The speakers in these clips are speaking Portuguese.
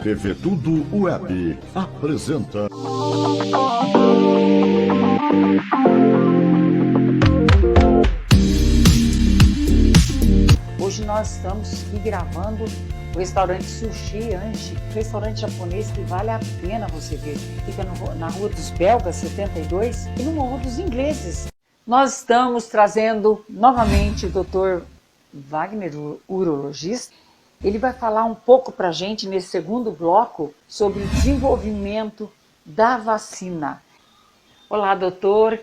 TV Tudo Web apresenta. Hoje nós estamos aqui gravando o restaurante Sushi Anchi, restaurante japonês que vale a pena você ver. Fica na Rua dos Belgas, 72, e no Morro dos Ingleses. Nós estamos trazendo novamente o Dr. Wagner, o urologista. Ele vai falar um pouco para a gente nesse segundo bloco sobre o desenvolvimento da vacina. Olá, doutor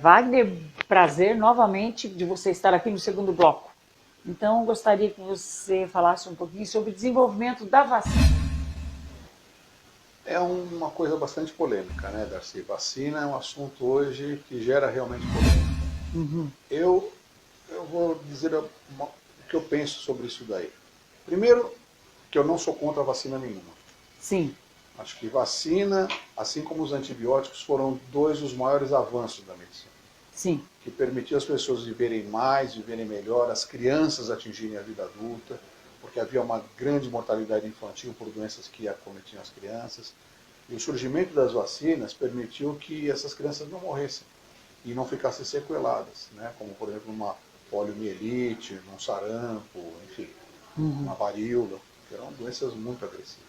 Wagner, prazer novamente de você estar aqui no segundo bloco. Então, gostaria que você falasse um pouquinho sobre o desenvolvimento da vacina. É uma coisa bastante polêmica, né, Darcy? Vacina é um assunto hoje que gera realmente polêmica. Uhum. Eu vou dizer o que eu penso sobre isso daí. Primeiro, que eu não sou contra vacina nenhuma. Sim. Acho que vacina, assim como os antibióticos, foram dois dos maiores avanços da medicina. Sim. Que permitiu as pessoas viverem mais, viverem melhor, as crianças atingirem a vida adulta, porque havia uma grande mortalidade infantil por doenças que acometiam as crianças. E o surgimento das vacinas permitiu que essas crianças não morressem e não ficassem sequeladas, né? Como, por exemplo, uma poliomielite, um sarampo, enfim, uma varíola, que eram doenças muito agressivas.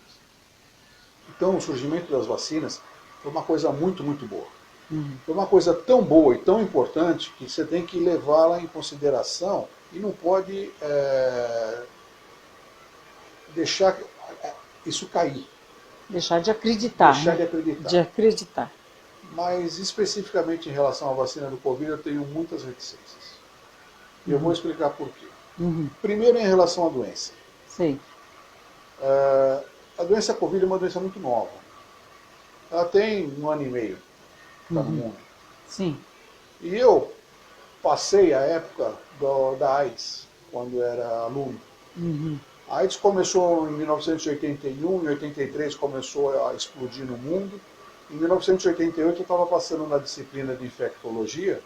Então, o surgimento das vacinas foi uma coisa muito, muito boa. Foi uma coisa tão boa e tão importante que você tem que levá-la em consideração e não pode deixar isso cair. Deixar de acreditar. Deixar de acreditar. De acreditar. Mas, especificamente em relação à vacina do Covid, eu tenho muitas reticências. E eu vou explicar por quê. Primeiro, em relação à doença. Sim. A doença Covid é uma doença muito nova. Ela tem 1 ano e meio no mundo. Sim. E eu passei a época da AIDS, quando era aluno. A AIDS começou em 1981, em 83 começou a explodir no mundo. Em 1988 eu estava passando na disciplina de infectologia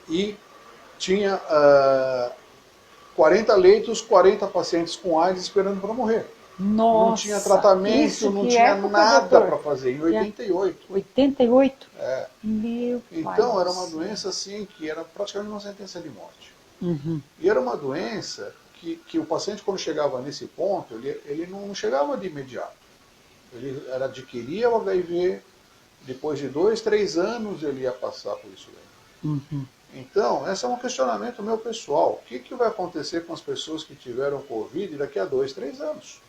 e tinha 40 leitos, 40 pacientes com AIDS esperando para morrer. Nossa, não tinha tratamento, não tinha nada para fazer, em 88. 88? É. Meu pai. Então era uma doença assim que era praticamente uma sentença de morte. E era uma doença que o paciente, quando chegava nesse ponto, ele não chegava de imediato. Ele adquiria o HIV, depois de 2, 3 anos ele ia passar por isso daí. Então, esse é um questionamento meu pessoal. O que vai acontecer com as pessoas que tiveram Covid daqui a 2, 3 anos?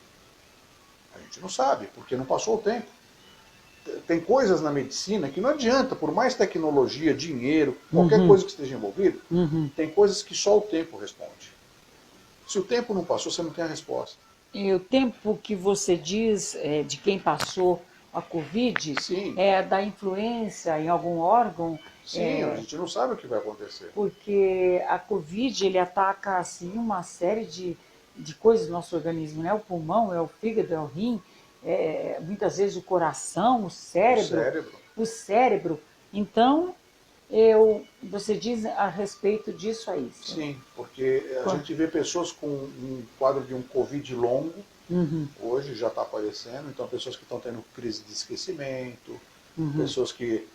A gente não sabe, porque não passou o tempo. Tem coisas na medicina que não adianta, por mais tecnologia, dinheiro, qualquer coisa que esteja envolvida, tem coisas que só o tempo responde. Se o tempo não passou, você não tem a resposta. E o tempo que você diz de quem passou a Covid Sim. É da influência em algum órgão? Sim, a gente não sabe o que vai acontecer. Porque a Covid, ele ataca assim, uma série de coisas no nosso organismo, né? O pulmão, é o fígado, é o rim, muitas vezes o coração, o cérebro. O cérebro. Então, você diz a respeito disso aí. Sim, porque a gente vê pessoas com um quadro de um Covid longo, hoje já está aparecendo, então pessoas que estão tendo crise de esquecimento, pessoas que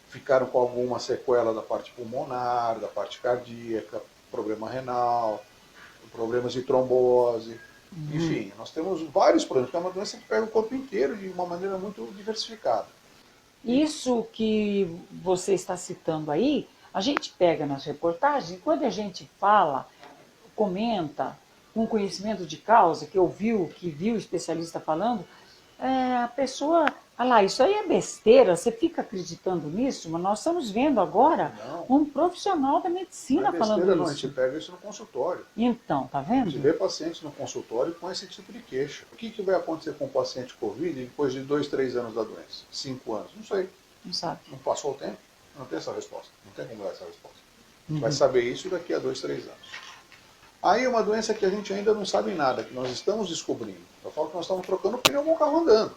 ficaram com alguma sequela da parte pulmonar, da parte cardíaca, problema renal, problemas de trombose, enfim, nós temos vários problemas, porque é uma doença que pega o corpo inteiro de uma maneira muito diversificada. Isso que você está citando aí, a gente pega nas reportagens, e quando a gente fala, comenta, com conhecimento de causa, que ouviu, que viu o especialista falando, a pessoa, isso aí é besteira, você fica acreditando nisso, mas nós estamos vendo agora um profissional da medicina falando isso. Não, a gente pega isso no consultório. Então, tá vendo? A gente vê pacientes no consultório com esse tipo de queixa. O que vai acontecer com o paciente Covid depois de 2, 3 anos da doença? 5 anos? Não sei. Não sabe. Não passou o tempo? Não tem essa resposta. Não tem como dar essa resposta. Vai saber isso daqui a 2, 3 anos. Aí uma doença que a gente ainda não sabe nada, que nós estamos descobrindo. Eu falo que nós estamos trocando pneu com o carro andando.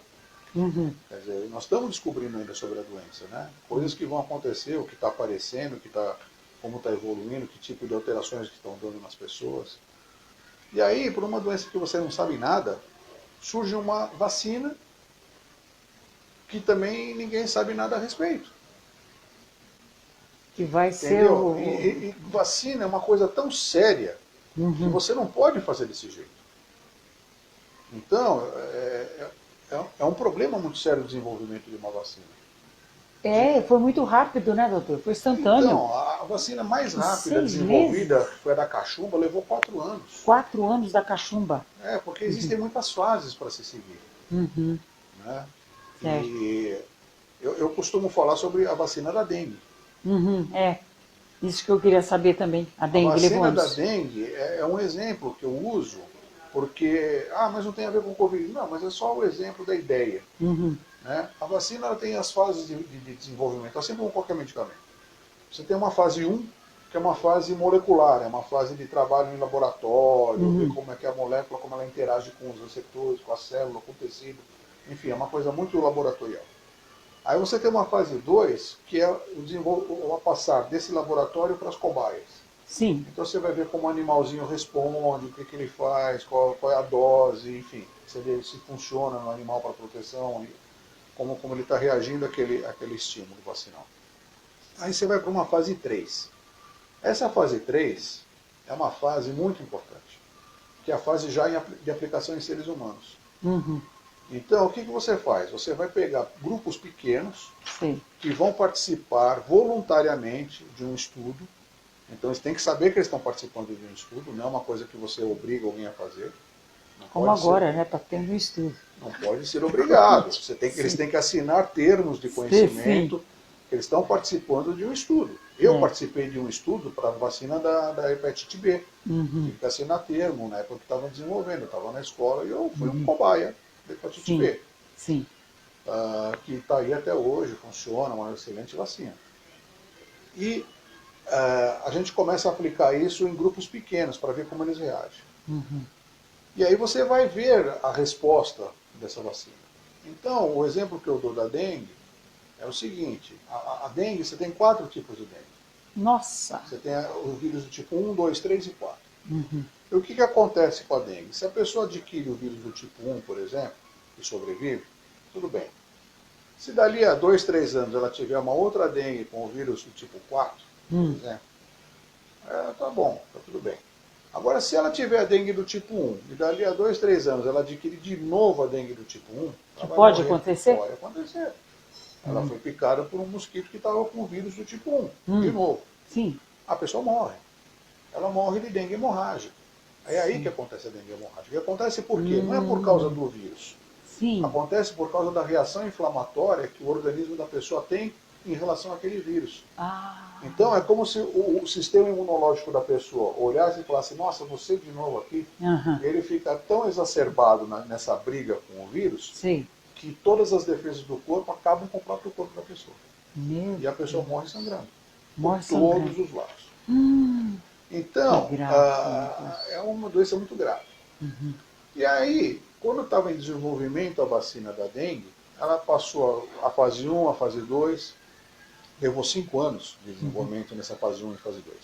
Quer dizer, nós estamos descobrindo ainda sobre a doença, né? Coisas que vão acontecer, o que está aparecendo, como está evoluindo, que tipo de alterações que estão dando nas pessoas. E aí, por uma doença que você não sabe nada, surge uma vacina que também ninguém sabe nada a respeito. Que vai ser Entendeu? o... E vacina é uma coisa tão séria que você não pode fazer desse jeito. Então, é um problema muito sério o desenvolvimento de uma vacina. Foi muito rápido, né, doutor? Foi instantâneo. Então, a vacina mais rápida 6 desenvolvida meses. foi a da cachumba, levou 4 anos. 4 anos da cachumba. Porque existem muitas fases para se seguir. Uhum. Né? Certo. E eu costumo falar sobre a vacina da dengue. Uhum. Isso que eu queria saber também. A A dengue levou vacina da anos. dengue é um exemplo que eu uso, porque, mas não tem a ver com o Covid. Não, mas é só o exemplo da ideia. Uhum. Né? A vacina ela tem as fases de desenvolvimento, assim como qualquer medicamento. Você tem uma fase 1, que é uma fase molecular, é uma fase de trabalho em laboratório, ver como é que a molécula, como ela interage com os receptores, com a célula, com o tecido. Enfim, é uma coisa muito laboratorial. Aí você tem uma fase 2, que é o passar desse laboratório para as cobaias. Sim. Então você vai ver como o animalzinho responde, o que ele faz, qual é a dose, enfim. Você vê se funciona no animal para proteção, como ele está reagindo àquele estímulo vacinal. Aí você vai para uma fase 3. Essa fase 3 é uma fase muito importante, que é a fase já de aplicação em seres humanos. Uhum. Então, o que você faz? Você vai pegar grupos pequenos Sim. que vão participar voluntariamente de um estudo. Então, eles têm que saber que eles estão participando de um estudo, não é uma coisa que você obriga alguém a fazer. Como agora, né? Está tendo um estudo. Não pode ser obrigado. Eles têm que assinar termos de conhecimento que eles estão participando de um estudo. Eu participei de um estudo para a vacina da hepatite B. Tive que assinar termo na época que estava desenvolvendo. Eu estava na escola e eu fui um cobaia da hepatite B. Sim. Que está aí até hoje, funciona, uma excelente vacina. E a gente começa a aplicar isso em grupos pequenos para ver como eles reagem. E aí você vai ver a resposta dessa vacina. Então, o exemplo que eu dou da dengue é o seguinte, a dengue, você tem 4 tipos de dengue. Nossa! Você tem o vírus do tipo 1, 2, 3 e 4. E o que acontece com a dengue? Se a pessoa adquire o vírus do tipo 1, por exemplo, e sobrevive, tudo bem. Se dali a 2, 3 anos ela tiver uma outra dengue com o vírus do tipo 4, por exemplo, tá bom, tá tudo bem. Agora, se ela tiver a dengue do tipo 1 e dali a 2, 3 anos ela adquire de novo a dengue do tipo 1, que pode acontecer? Pode acontecer. Ela foi picada por um mosquito que estava com o vírus do tipo 1, de novo. Sim. A pessoa morre. Ela morre de dengue hemorrágica. É aí que acontece a dengue hemorrágica. E acontece por quê? Não é por causa do vírus. Sim. Acontece por causa da reação inflamatória que o organismo da pessoa tem em relação àquele vírus. Então é como se o sistema imunológico da pessoa olhasse e falasse, nossa, você de novo aqui, ele fica tão exacerbado nessa briga com o vírus, que todas as defesas do corpo acabam com o próprio corpo da pessoa. E a pessoa morre sangrando. Por todos os lados. Então, é uma doença muito grave. E aí, quando estava em desenvolvimento a vacina da dengue, ela passou a fase 1, a fase 2, levou 5 anos de desenvolvimento nessa fase 1 e fase 2.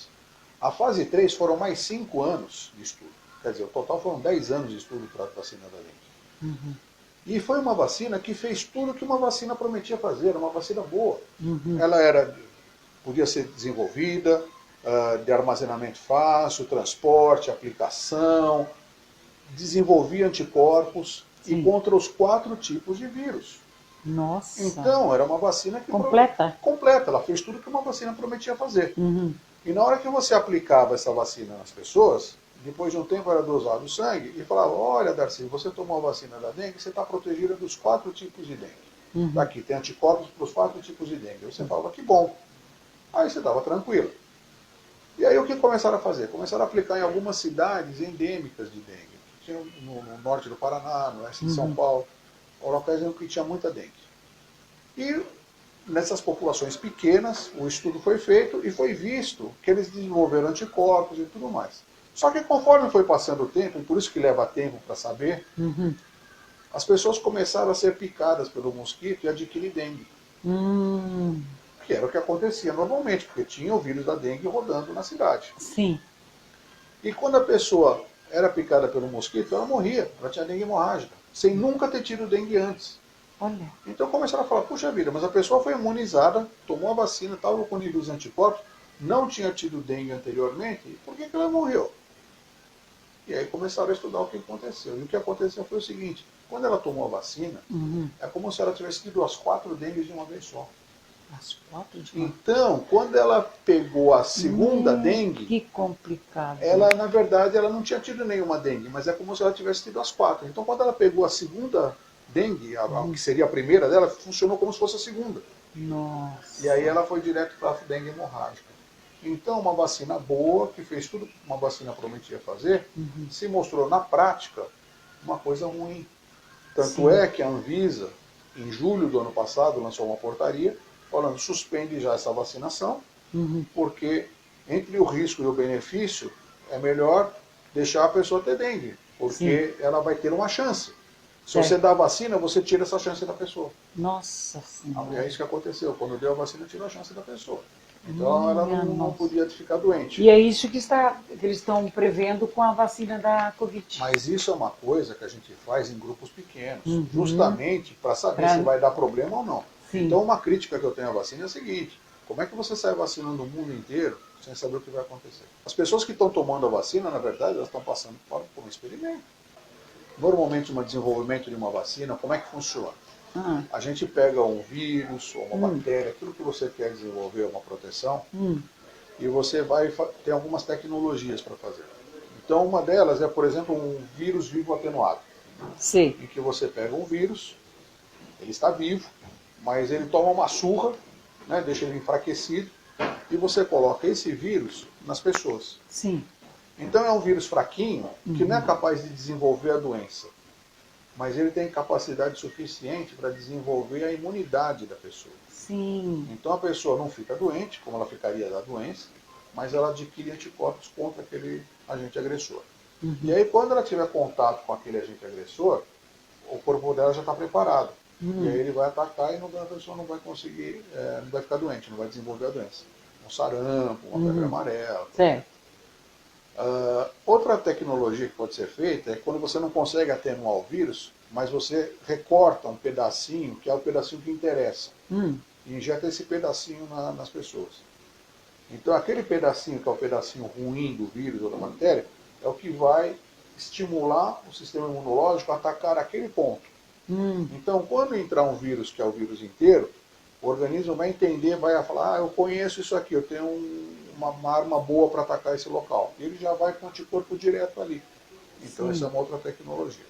A fase 3 foram mais 5 anos de estudo. Quer dizer, o total foram 10 anos de estudo para a vacina da dengue. E foi uma vacina que fez tudo que uma vacina prometia fazer, era uma vacina boa. Ela podia ser desenvolvida, de armazenamento fácil, transporte, aplicação, desenvolvia anticorpos e contra os 4 tipos de vírus. Nossa! Então, era uma vacina que completa. Completa, ela fez tudo que uma vacina prometia fazer. E na hora que você aplicava essa vacina nas pessoas, depois de um tempo era dosado o sangue, e falava, olha Darcy, você tomou a vacina da dengue, você está protegida dos 4 tipos de dengue. Daqui tem anticorpos para os 4 tipos de dengue. Aí você falava, que bom. Aí você estava tranquilo. E aí o que começaram a fazer? Começaram a aplicar em algumas cidades endêmicas de dengue. Tinha no norte do Paraná, no oeste de São Paulo, locais em que tinha muita dengue. E nessas populações pequenas, o estudo foi feito e foi visto que eles desenvolveram anticorpos e tudo mais. Só que conforme foi passando o tempo, e por isso que leva tempo para saber, as pessoas começaram a ser picadas pelo mosquito e adquirir dengue. Que era o que acontecia normalmente, porque tinha o vírus da dengue rodando na cidade. Sim. E quando a pessoa era picada pelo mosquito, ela morria, ela tinha dengue hemorrágica, sem nunca ter tido dengue antes. Olha. Então começaram a falar, puxa vida, mas a pessoa foi imunizada, tomou a vacina, estava com níveis de anticorpos, não tinha tido dengue anteriormente, por que ela morreu? E aí começaram a estudar o que aconteceu. E o que aconteceu foi o seguinte, quando ela tomou a vacina, é como se ela tivesse tido as 4 dengues de uma vez só. As 4 de uma... Então, quando ela pegou a segunda dengue, que complicado. ela, na verdade, ela não tinha tido nenhuma dengue, mas é como se ela tivesse tido as 4. Então, quando ela pegou a segunda dengue, que seria a primeira dela, funcionou como se fosse a segunda. Nossa. E aí ela foi direto para a dengue hemorrágica. Então, uma vacina boa, que fez tudo que uma vacina prometia fazer, se mostrou na prática uma coisa ruim. Tanto é que a Anvisa, em julho do ano passado, lançou uma portaria falando suspende já essa vacinação, porque entre o risco e o benefício é melhor deixar a pessoa ter dengue, porque ela vai ter uma chance. Se você dá a vacina, você tira essa chance da pessoa. Nossa Senhora. É isso que aconteceu. Quando deu a vacina, tirou a chance da pessoa. Então ela não podia ficar doente. E é isso que eles estão prevendo com a vacina da Covid. Mas isso é uma coisa que a gente faz em grupos pequenos, justamente para saber se vai dar problema ou não. Sim. Então uma crítica que eu tenho à vacina é a seguinte, como é que você sai vacinando o mundo inteiro sem saber o que vai acontecer? As pessoas que estão tomando a vacina, na verdade, elas estão passando por um experimento. Normalmente, no desenvolvimento de uma vacina, como é que funciona? A gente pega um vírus ou uma bactéria, aquilo que você quer desenvolver, uma proteção, e você vai ter algumas tecnologias para fazer. Então, uma delas é, por exemplo, um vírus vivo atenuado. Sim. Em que você pega um vírus, ele está vivo, mas ele toma uma surra, né, deixa ele enfraquecido, e você coloca esse vírus nas pessoas. Sim. Então é um vírus fraquinho, que não é capaz de desenvolver a doença, mas ele tem capacidade suficiente para desenvolver a imunidade da pessoa. Sim. Então a pessoa não fica doente, como ela ficaria da doença, mas ela adquire anticorpos contra aquele agente agressor. E aí quando ela tiver contato com aquele agente agressor, o corpo dela já está preparado. E aí ele vai atacar e a pessoa não vai conseguir, não vai ficar doente, não vai desenvolver a doença. Um sarampo, uma febre amarela. Certo. Outra tecnologia que pode ser feita é quando você não consegue atenuar o vírus, mas você recorta um pedacinho, que é o pedacinho que interessa, e injeta esse pedacinho nas pessoas. Então aquele pedacinho, que é o pedacinho ruim do vírus ou da bactéria, é o que vai estimular o sistema imunológico a atacar aquele ponto. Então quando entrar um vírus, que é o vírus inteiro, o organismo vai entender, vai falar, eu conheço isso aqui, eu tenho uma arma boa para atacar esse local. E ele já vai com o anticorpo direto ali. Então essa é uma outra tecnologia.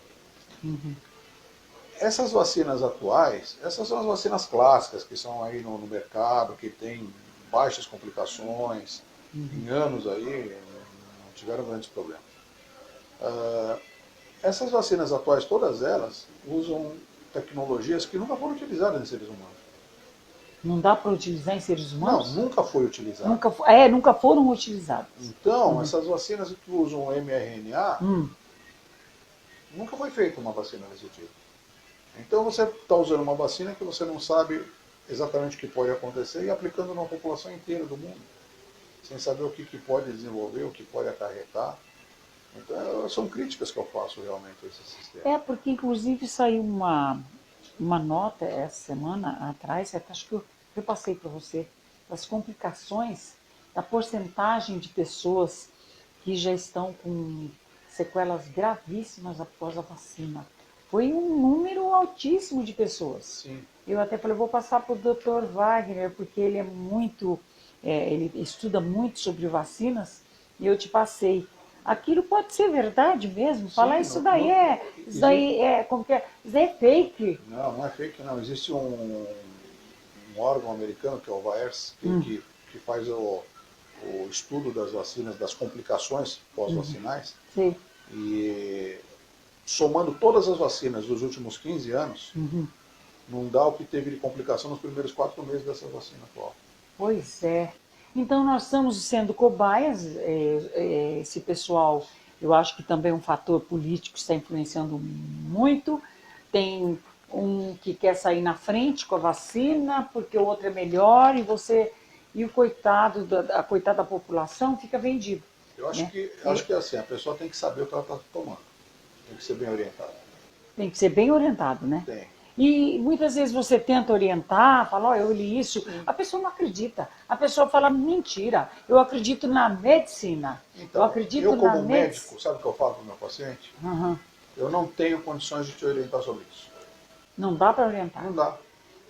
Essas vacinas atuais, essas são as vacinas clássicas, que são aí no mercado, que tem baixas complicações, em anos aí, não tiveram grandes problemas. Essas vacinas atuais, todas elas, usam tecnologias que nunca foram utilizadas em seres humanos. Não dá para utilizar em seres humanos? Não, nunca foi utilizado. Nunca foram utilizados. Então, essas vacinas que usam mRNA, nunca foi feita uma vacina desse tipo. Então você está usando uma vacina que você não sabe exatamente o que pode acontecer e aplicando numa população inteira do mundo, sem saber o que pode desenvolver, o que pode acarretar. Então, são críticas que eu faço realmente a esse sistema. Porque inclusive saiu uma nota essa semana atrás, acho que eu passei para você, das complicações, da porcentagem de pessoas que já estão com sequelas gravíssimas após a vacina. Foi um número altíssimo de pessoas. Sim. Eu até falei, vou passar para o Dr. Wagner, porque ele é muito, ele estuda muito sobre vacinas, e eu te passei. Aquilo pode ser verdade mesmo? Falar isso daí como que é? Isso daí é fake. Não é fake não. Existe um órgão americano, que é o VAERS, que faz o estudo das vacinas, das complicações pós-vacinais. Sim. E somando todas as vacinas dos últimos 15 anos, não dá o que teve de complicação nos primeiros 4 meses dessa vacina atual. Pois é. Então nós estamos sendo cobaias, esse pessoal, eu acho que também um fator político está influenciando muito, tem um que quer sair na frente com a vacina, porque o outro é melhor, e a coitada da população fica vendido. Eu acho, né? acho que é assim, a pessoa tem que saber o que ela está tomando. Tem que ser bem orientada. Tem que ser bem orientado, né? Tem. E muitas vezes você tenta orientar, fala, ó, eu li isso, a pessoa não acredita. A pessoa fala, mentira, eu acredito na medicina. Eu Então, acredito eu na como medicina. médico, sabe o que eu falo para o meu paciente? Uhum. Eu não tenho condições de te orientar sobre isso. Não dá para orientar. Não dá.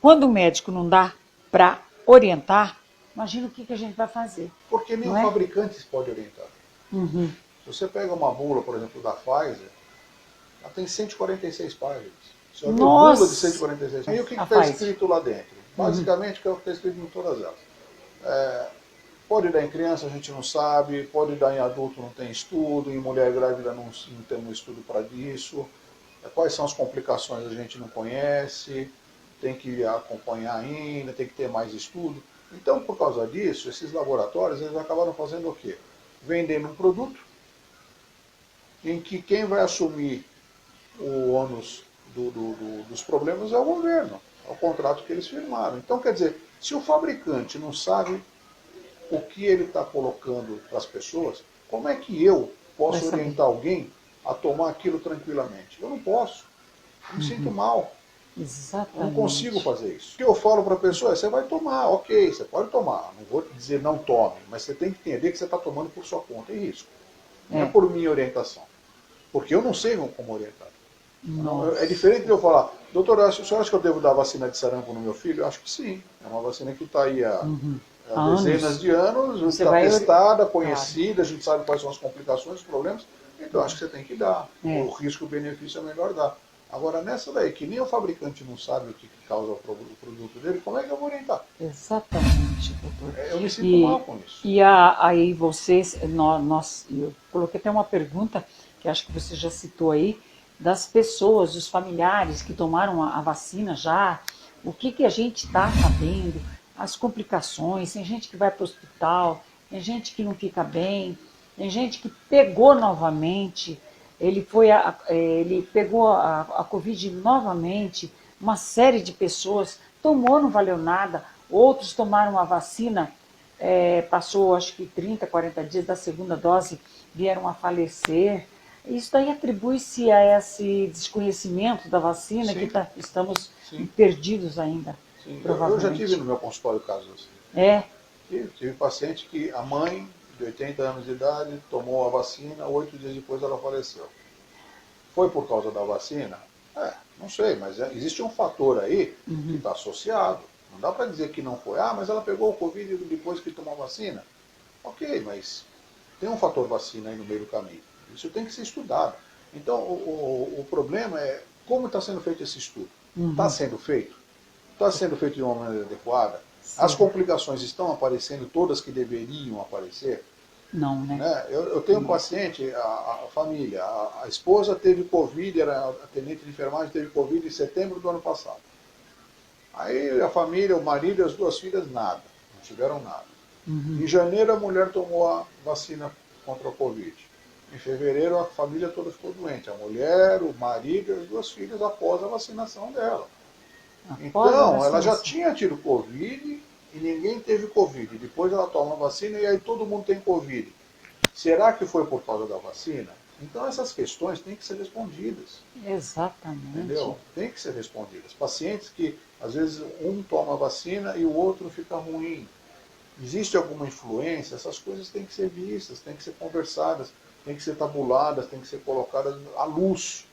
Quando o médico não dá para orientar, imagina o que a gente vai fazer, Porque nem não o é? fabricante pode orientar. Uhum. Se você pega uma bula, por exemplo, da Pfizer, ela tem 146 páginas. Você já viu bula de Nossa, 146? E o que a está Pfizer. escrito lá dentro? Basicamente, o que está escrito em todas elas. Pode dar em criança, a gente não sabe. Pode dar em adulto, não tem estudo. Em mulher grávida, não temos estudo para isso. Quais são as complicações, a gente não conhece. Tem que acompanhar ainda, tem que ter mais estudo. Então, por causa disso, esses laboratórios eles acabaram fazendo o quê? Vendendo um produto em que quem vai assumir o ônus dos problemas é o governo, é o contrato que eles firmaram. Então, quer dizer, se o fabricante não sabe o que ele está colocando para as pessoas, como é que eu Vai posso saber. orientar alguém a tomar aquilo tranquilamente? Eu não posso. Eu me sinto mal. Eu não consigo Exatamente. fazer isso. O que eu falo para a pessoa é, você vai tomar, ok, você pode tomar. Não vou te dizer não tome, mas você tem que entender que você está tomando por sua conta e risco. Não é É. por minha orientação. Porque eu não sei como orientar. É Nossa. diferente de eu falar, doutor, o senhor acha que eu devo dar vacina de sarampo no meu filho? Eu acho que sim. É uma vacina que está aí há Há dezenas anos. de anos, Você está vai testada, Claro. conhecida, a gente sabe quais são as complicações, os problemas, então acho que você tem que dar. É. O risco-benefício é melhor dar. Agora, nessa daí, que nem o fabricante não sabe o que causa o produto dele, como é que eu vou orientar? Exatamente, doutor. Eu me sinto mal com isso. E aí vocês, eu coloquei até uma pergunta, que acho que você já citou aí, das pessoas, dos familiares que tomaram a vacina já, o que a gente está sabendo, as complicações, tem gente que vai para o hospital, tem gente que não fica bem, tem gente que pegou novamente, ele pegou a Covid novamente, uma série de pessoas, tomou, não valeu nada, outros tomaram a vacina, passou acho que 30, 40 dias da segunda dose, vieram a falecer. Isso daí atribui-se a esse desconhecimento da vacina, Sim, estamos sim, perdidos ainda, sim. Eu já tive provavelmente. no meu consultório casos assim. É, Tive paciente que a mãe, de 80 anos de idade, tomou a vacina, 8 dias depois ela faleceu. Foi por causa da vacina? Não sei, mas existe um fator aí que está associado. Não dá para dizer que não foi. Ah, mas ela pegou o Covid depois que tomou a vacina. Ok, mas tem um fator vacina aí no meio do caminho. Isso tem que ser estudado. Então, o problema é como está sendo feito esse estudo. Está sendo feito? Está sendo feito de uma maneira adequada? As complicações estão aparecendo todas que deveriam aparecer? não, né? Né? Eu tenho um paciente, a família, a esposa teve Covid, era atendente de enfermagem, teve Covid em setembro do ano passado. Aí a família, o marido e as duas filhas, nada, não tiveram nada. Em janeiro a mulher tomou a vacina contra o Covid. Em fevereiro a família toda ficou doente, a mulher, o marido e as duas filhas após a vacinação dela. Após a Então, ela já vacinação. tinha tido Covid e ninguém teve Covid. Depois ela toma a vacina e aí todo mundo tem Covid. Será que foi por causa da vacina? Então essas questões têm que ser respondidas, Exatamente. entendeu? Tem que ser respondidas. Pacientes que, às vezes, um toma a vacina e o outro fica ruim. Existe alguma influência? Essas coisas têm que ser vistas, têm que ser conversadas, têm que ser tabuladas, têm que ser colocadas à luz,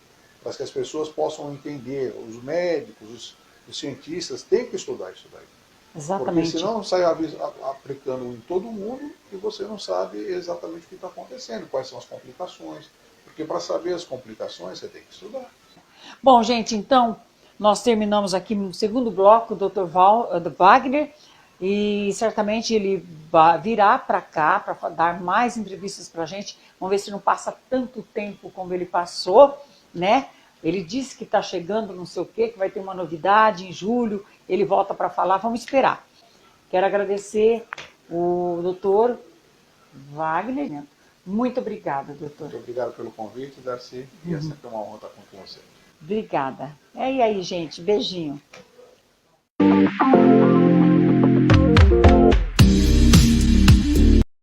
para que as pessoas possam entender. Os médicos, os cientistas têm que estudar isso daí. Porque Exatamente. senão sai aplicando em todo mundo e você não sabe exatamente o que está acontecendo, quais são as complicações. Porque para saber as complicações você tem que estudar. Bom, gente, então nós terminamos aqui no segundo bloco, o Dr. Wagner, e certamente ele virá para cá para dar mais entrevistas para a gente. Vamos ver se não passa tanto tempo como ele passou, né? Ele disse que está chegando não sei o quê, que vai ter uma novidade em julho, ele volta para falar, vamos esperar. Quero agradecer o doutor Wagner. Muito obrigada, doutor. Muito obrigado pelo convite, Darcy, e é sempre uma honra estar com você. Obrigada. E aí, gente, beijinho.